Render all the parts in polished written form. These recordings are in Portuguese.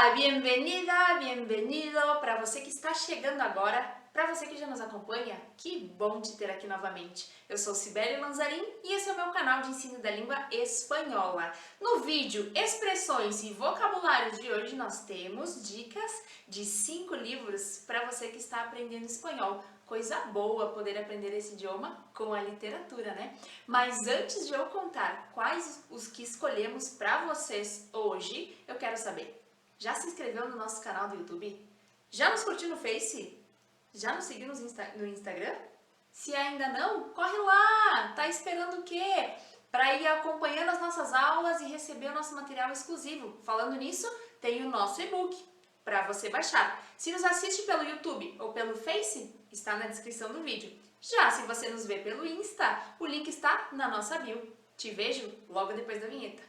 Olá, bem-vinda, bem-vindo para você que está chegando agora, para você que já nos acompanha, que bom te ter aqui novamente. Eu sou Cibele Lanzarin e esse é o meu canal de ensino da língua espanhola. No vídeo Expressões e Vocabulários de hoje nós temos dicas de 5 livros para você que está aprendendo espanhol. Coisa boa poder aprender esse idioma com a literatura, né? Mas antes de eu contar quais os que escolhemos para vocês hoje, eu quero saber: já se inscreveu no nosso canal do YouTube? Já nos curtiu no Face? Já nos seguiu no Instagram? Se ainda não, corre lá! Tá esperando o quê? Para ir acompanhando as nossas aulas e receber o nosso material exclusivo. Falando nisso, tem o nosso e-book para você baixar. Se nos assiste pelo YouTube ou pelo Face, está na descrição do vídeo. Já se você nos vê pelo Insta, o link está na nossa bio. Te vejo logo depois da vinheta.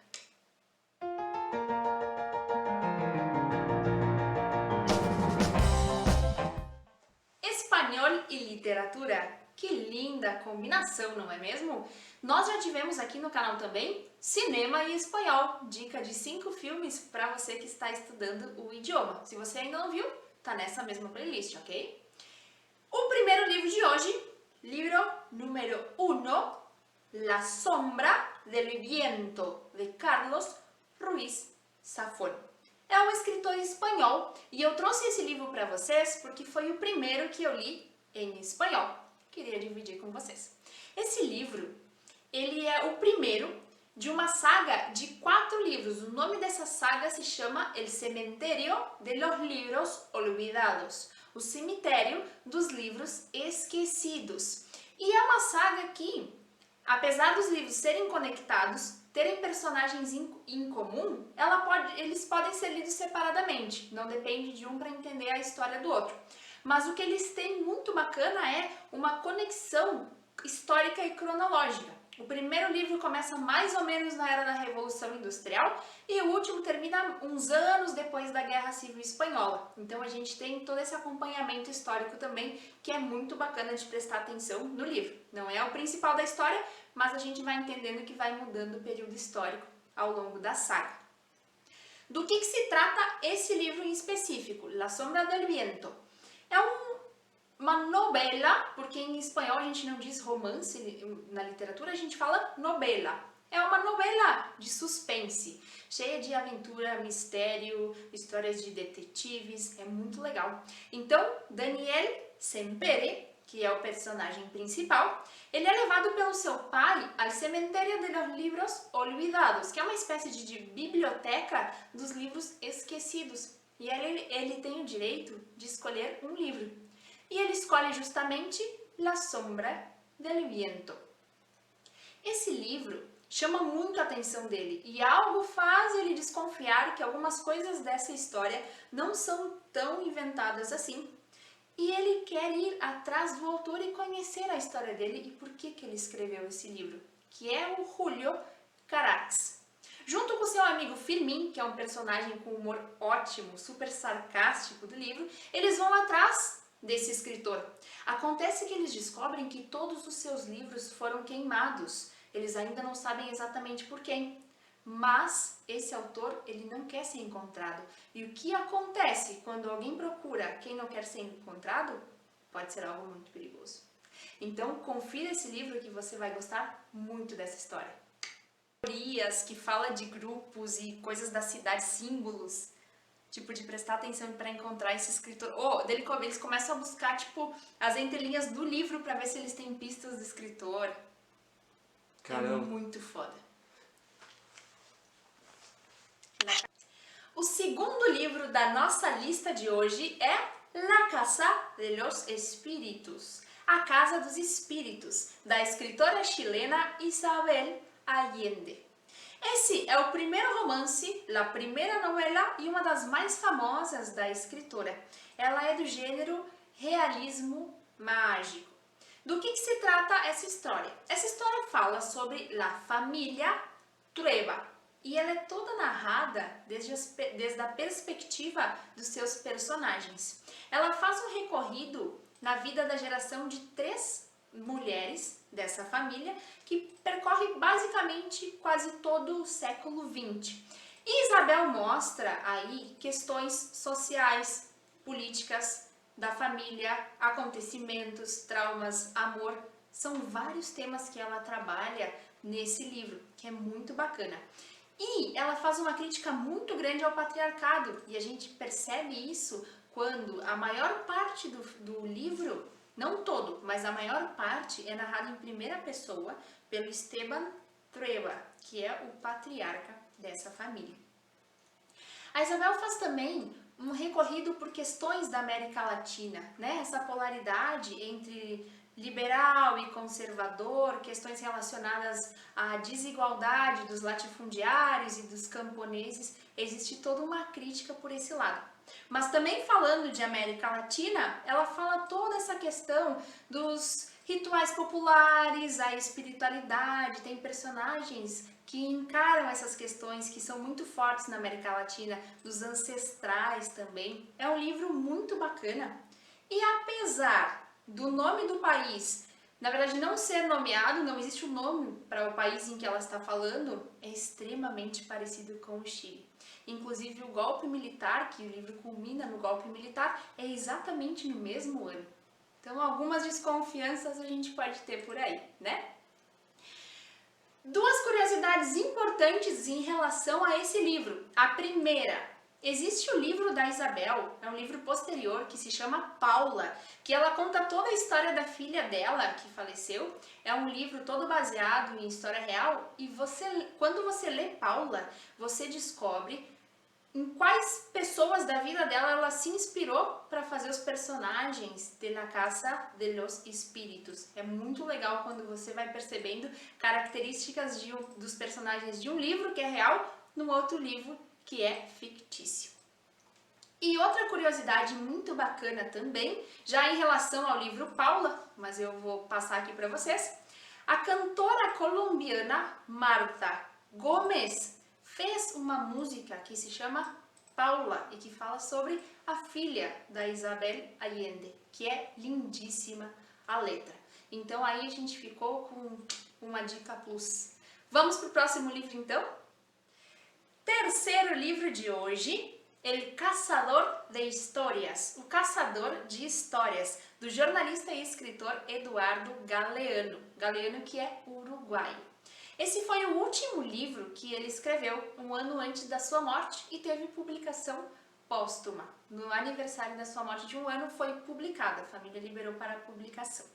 Espanhol e literatura, que linda combinação, não é mesmo? Nós já tivemos aqui no canal também cinema e espanhol, dica de 5 filmes para você que está estudando o idioma. Se você ainda não viu, tá nessa mesma playlist, ok? O primeiro livro de hoje, livro número 1, La sombra del viento, de Carlos Ruiz Zafón. É um escritor espanhol e eu trouxe esse livro para vocês porque foi o primeiro que eu li em espanhol. Queria dividir com vocês. Esse livro, ele é o primeiro de uma saga de 4 livros. O nome dessa saga se chama El Cementerio de los Libros Olvidados, o cemitério dos livros esquecidos. E é uma saga que, apesar dos livros serem conectados, terem personagens em comum, eles podem ser lidos separadamente, não depende de um para entender a história do outro. Mas o que eles têm muito bacana é uma conexão histórica e cronológica. O primeiro livro começa mais ou menos na era da Revolução Industrial e o último termina uns anos depois da Guerra Civil Espanhola. Então a gente tem todo esse acompanhamento histórico também, que é muito bacana de prestar atenção no livro. Não é o principal da história, mas a gente vai entendendo que vai mudando o período histórico ao longo da saga. Do que se trata esse livro em específico? La sombra del viento. É uma novela, porque em espanhol a gente não diz romance, na literatura a gente fala novela. É uma novela de suspense, cheia de aventura, mistério, histórias de detetives, é muito legal. Então, Daniel Sempere, que é o personagem principal, ele é levado pelo seu pai ao Cementerio de los Libros Olvidados, que é uma espécie de biblioteca dos livros esquecidos. E ele tem o direito de escolher um livro. E ele escolhe justamente La sombra del viento. Esse livro chama muito a atenção dele e algo faz ele desconfiar que algumas coisas dessa história não são tão inventadas assim. E ele quer ir atrás do autor e conhecer a história dele e por que ele escreveu esse livro, que é o Julio Carax. Junto com seu amigo Firmin, que é um personagem com humor ótimo, super sarcástico do livro, eles vão atrás desse escritor. Acontece que eles descobrem que todos os seus livros foram queimados. Eles ainda não sabem exatamente por quem. Mas esse autor, ele não quer ser encontrado. E o que acontece quando alguém procura quem não quer ser encontrado? Pode ser algo muito perigoso. Então, confira esse livro que você vai gostar muito dessa história. Teorias que fala de grupos e coisas da cidade, símbolos, tipo, de prestar atenção para encontrar esse escritor. Eles começam a buscar, tipo, as entrelinhas do livro para ver se eles têm pistas do escritor. Caramba. É muito foda. O segundo livro da nossa lista de hoje é La Casa de los Espíritus, A Casa dos Espíritos, da escritora chilena Isabel Allende. Esse é o primeiro romance, a primeira novela e uma das mais famosas da escritora. Ela é do gênero realismo mágico. Do que se trata essa história? Essa história fala sobre a família Trueba e ela é toda narrada desde a perspectiva dos seus personagens. Ela faz um recorrido na vida da geração de 3 mulheres dessa família que percorre basicamente quase todo o século XX. E Isabel mostra aí questões sociais, políticas, da família, acontecimentos, traumas, amor. São vários temas que ela trabalha nesse livro, que é muito bacana. E ela faz uma crítica muito grande ao patriarcado, e a gente percebe isso quando a maior parte do livro, não todo, mas a maior parte é narrada em primeira pessoa pelo Esteban Trueba, que é o patriarca dessa família. A Isabel faz também um recorrido por questões da América Latina, né? Essa polaridade entre liberal e conservador, questões relacionadas à desigualdade dos latifundiários e dos camponeses, existe toda uma crítica por esse lado. Mas também falando de América Latina, ela fala toda essa questão dos rituais populares, a espiritualidade, tem personagens que encaram essas questões que são muito fortes na América Latina, dos ancestrais também. É um livro muito bacana. E apesar do nome do país, na verdade não ser nomeado, não existe um nome para o país em que ela está falando, é extremamente parecido com o Chile. Inclusive o golpe militar, que o livro culmina no golpe militar, é exatamente no mesmo ano. Então algumas desconfianças a gente pode ter por aí, né? Duas curiosidades importantes em relação a esse livro. A primeira, existe o livro da Isabel, é um livro posterior que se chama Paula, que ela conta toda a história da filha dela que faleceu. É um livro todo baseado em história real e quando você lê Paula, você descobre em quais pessoas da vida dela ela se inspirou para fazer os personagens de La Casa de los Espíritus. É muito legal quando você vai percebendo características dos personagens de um livro que é real no outro livro que é fictício. E outra curiosidade muito bacana também, já em relação ao livro Paula, mas eu vou passar aqui para vocês, a cantora colombiana Marta Gómez fez uma música que se chama Paula e que fala sobre a filha da Isabel Allende, que é lindíssima a letra. Então aí a gente ficou com uma dica plus. Vamos para o próximo livro então? Terceiro livro de hoje, El Caçador de Histórias, o Caçador de Histórias, do jornalista e escritor Eduardo Galeano. Galeano que é uruguaio. Esse foi o último livro que ele escreveu um ano antes da sua morte e teve publicação póstuma. No aniversário da sua morte de um ano foi publicado, a família liberou para publicação.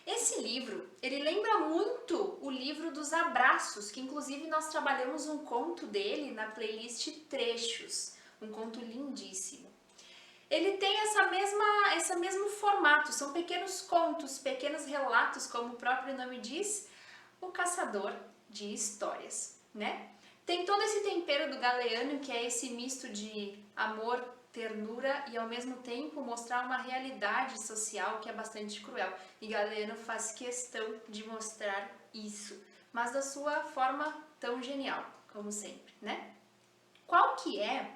Esse livro, ele lembra muito o livro dos Abraços, que inclusive nós trabalhamos um conto dele na playlist Trechos, um conto lindíssimo. Ele tem esse mesmo formato, são pequenos contos, pequenos relatos, como o próprio nome diz, o caçador de histórias, né? Tem todo esse tempero do Galeano, que é esse misto de amor, ternura e ao mesmo tempo mostrar uma realidade social que é bastante cruel. E Galeano faz questão de mostrar isso, mas da sua forma tão genial, como sempre, né? Qual que é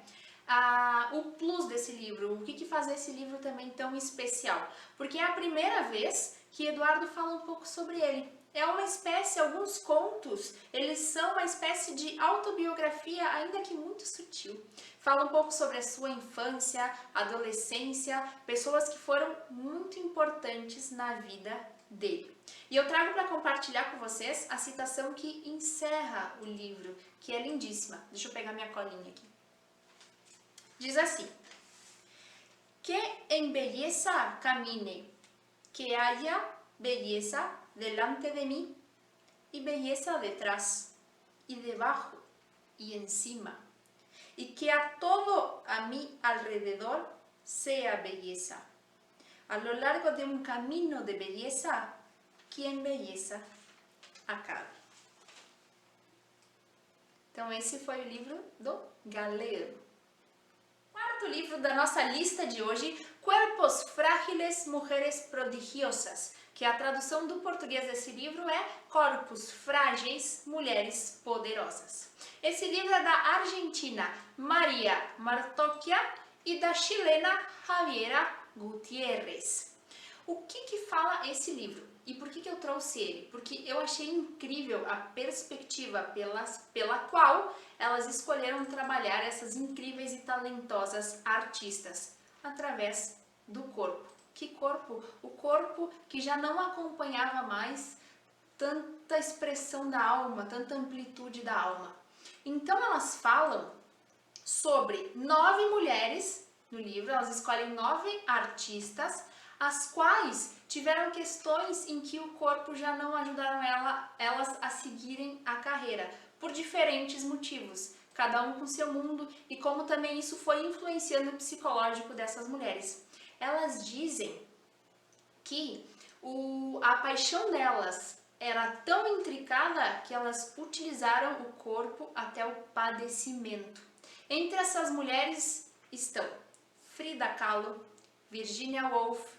o plus desse livro? O que faz esse livro também tão especial? Porque é a primeira vez que Eduardo fala um pouco sobre ele. É uma espécie, alguns contos, eles são uma espécie de autobiografia, ainda que muito sutil. Fala um pouco sobre a sua infância, adolescência, pessoas que foram muito importantes na vida dele. E eu trago para compartilhar com vocês a citação que encerra o livro, que é lindíssima. Deixa eu pegar minha colinha aqui. Diz assim: Que em belleza camine, que haya belleza delante de mí y belleza detrás y debajo y encima, y que a todo a mi alrededor sea belleza. A lo largo de un camino de belleza, que en belleza acabe. Então esse foi o livro do Galeano. Quarto livro da nossa lista de hoje, Cuerpos Frágiles, Mujeres Prodigiosas, que a tradução do português desse livro é Corpos Frágeis, Mulheres Poderosas. Esse livro é da argentina Maria Martocchia e da chilena Javiera Gutiérrez. O que fala esse livro? E por que eu trouxe ele? Porque eu achei incrível a perspectiva pela qual elas escolheram trabalhar essas incríveis e talentosas artistas através do corpo. Que corpo? O corpo que já não acompanhava mais tanta expressão da alma, tanta amplitude da alma. Então elas falam sobre 9 mulheres no livro, elas escolhem 9 artistas, as quais tiveram questões em que o corpo já não ajudaram elas a seguirem a carreira, por diferentes motivos, cada um com seu mundo, e como também isso foi influenciando o psicológico dessas mulheres. Elas dizem que a paixão delas era tão intricada que elas utilizaram o corpo até o padecimento. Entre essas mulheres estão Frida Kahlo, Virginia Woolf,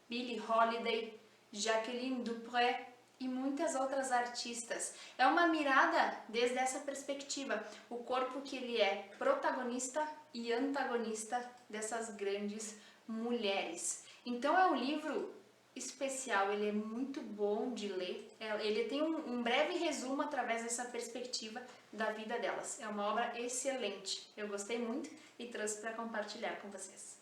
Billie Holiday, Jacqueline Dupré e muitas outras artistas. É uma mirada desde essa perspectiva, o corpo que ele é protagonista e antagonista dessas grandes mulheres. Então é um livro especial, ele é muito bom de ler, ele tem um breve resumo através dessa perspectiva da vida delas. É uma obra excelente, eu gostei muito e trouxe para compartilhar com vocês.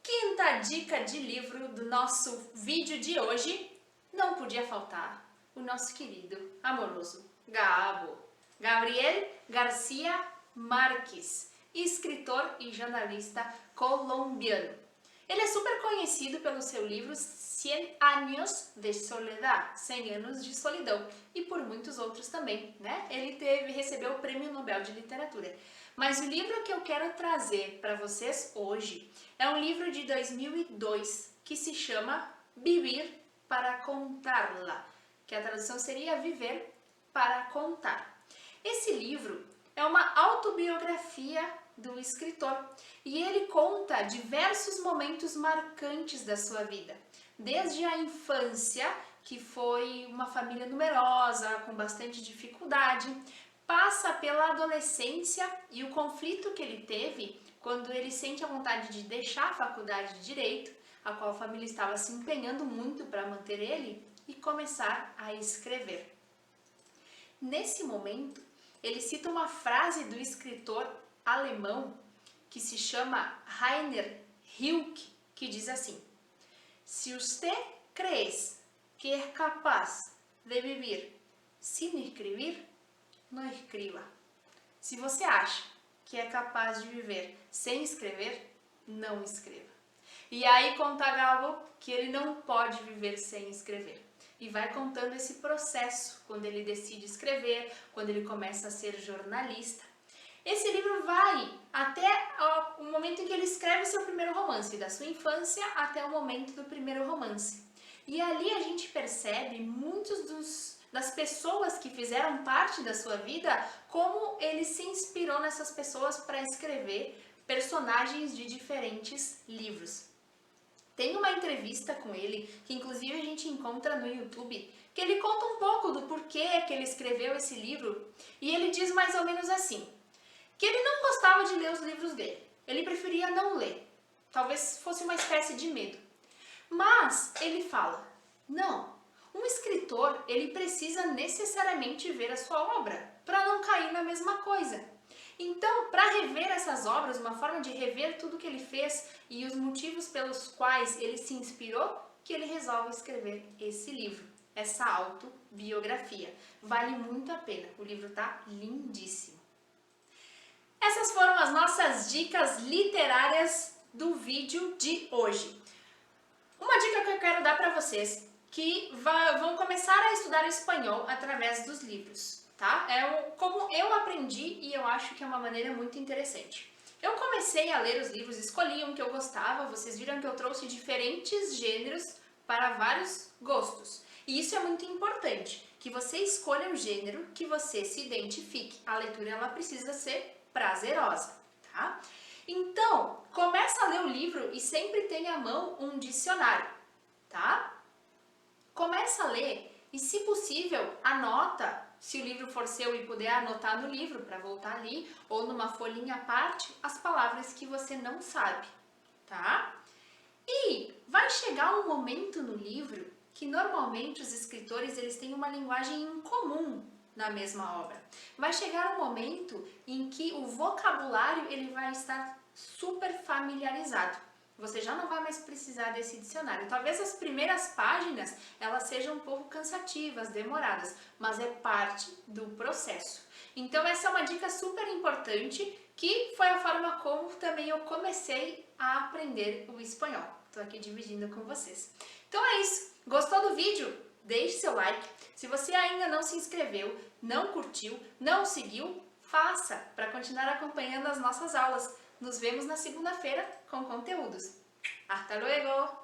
Quinta dica de livro do nosso vídeo de hoje, não podia faltar o nosso querido, amoroso Gabriel García Márquez, escritor e jornalista colombiano. Ele é super conhecido pelo seu livro 100 años de soledad, 100 anos de solidão, e por muitos outros também, né? Ele recebeu o Prêmio Nobel de Literatura. Mas o livro que eu quero trazer para vocês hoje é um livro de 2002 que se chama Vivir para contarla, que a tradução seria Viver para contar. Esse livro é uma autobiografia do escritor e ele conta diversos momentos marcantes da sua vida, desde a infância, que foi uma família numerosa, com bastante dificuldade, passa pela adolescência e o conflito que ele teve quando ele sente a vontade de deixar a faculdade de Direito, a qual a família estava se empenhando muito para manter ele, e começar a escrever. Nesse momento, ele cita uma frase do escritor alemão que se chama Rainer Rilke, que diz assim: "Se usted crees que es capaz de vivir sin escribir, não escreva." Se você acha que é capaz de viver sem escrever, não escreva. E aí conta Gabo que ele não pode viver sem escrever. E vai contando esse processo, quando ele decide escrever, quando ele começa a ser jornalista. Esse livro vai até o momento em que ele escreve seu primeiro romance, da sua infância até o momento do primeiro romance. E ali a gente percebe muitos das pessoas que fizeram parte da sua vida, como ele se inspirou nessas pessoas para escrever personagens de diferentes livros. Tem uma entrevista com ele, que inclusive a gente encontra no YouTube, que ele conta um pouco do porquê que ele escreveu esse livro, e ele diz mais ou menos assim, que ele não gostava de ler os livros dele, ele preferia não ler, talvez fosse uma espécie de medo. Mas ele fala, não, um escritor, ele precisa necessariamente ver a sua obra, para não cair na mesma coisa. Então, para rever essas obras, uma forma de rever tudo que ele fez e os motivos pelos quais ele se inspirou, que ele resolve escrever esse livro, essa autobiografia. Vale muito a pena, o livro tá lindíssimo. Essas foram as nossas dicas literárias do vídeo de hoje. Uma dica que eu quero dar para vocês, que vão começar a estudar espanhol através dos livros. Tá? Como eu aprendi e eu acho que é uma maneira muito interessante. Eu comecei a ler os livros, escolhi um que eu gostava, vocês viram que eu trouxe diferentes gêneros para vários gostos. E isso é muito importante, que você escolha o gênero que você se identifique. A leitura ela precisa ser prazerosa, tá? Então, começa a ler o livro e sempre tenha à mão um dicionário, tá? Começa a ler e, se possível, anota. Se o livro for seu e puder anotar no livro para voltar ali, ou numa folhinha à parte, as palavras que você não sabe, tá? E vai chegar um momento no livro que normalmente os escritores eles têm uma linguagem em comum na mesma obra. Vai chegar um momento em que o vocabulário ele vai estar super familiarizado. Você já não vai mais precisar desse dicionário. Talvez as primeiras páginas elas sejam um pouco cansativas, demoradas, mas é parte do processo. Então essa é uma dica super importante que foi a forma como também eu comecei a aprender o espanhol. Estou aqui dividindo com vocês. Então é isso. Gostou do vídeo? Deixe seu like. Se você ainda não se inscreveu, não curtiu, não seguiu, faça para continuar acompanhando as nossas aulas. Nos vemos na segunda-feira com conteúdos. Hasta luego!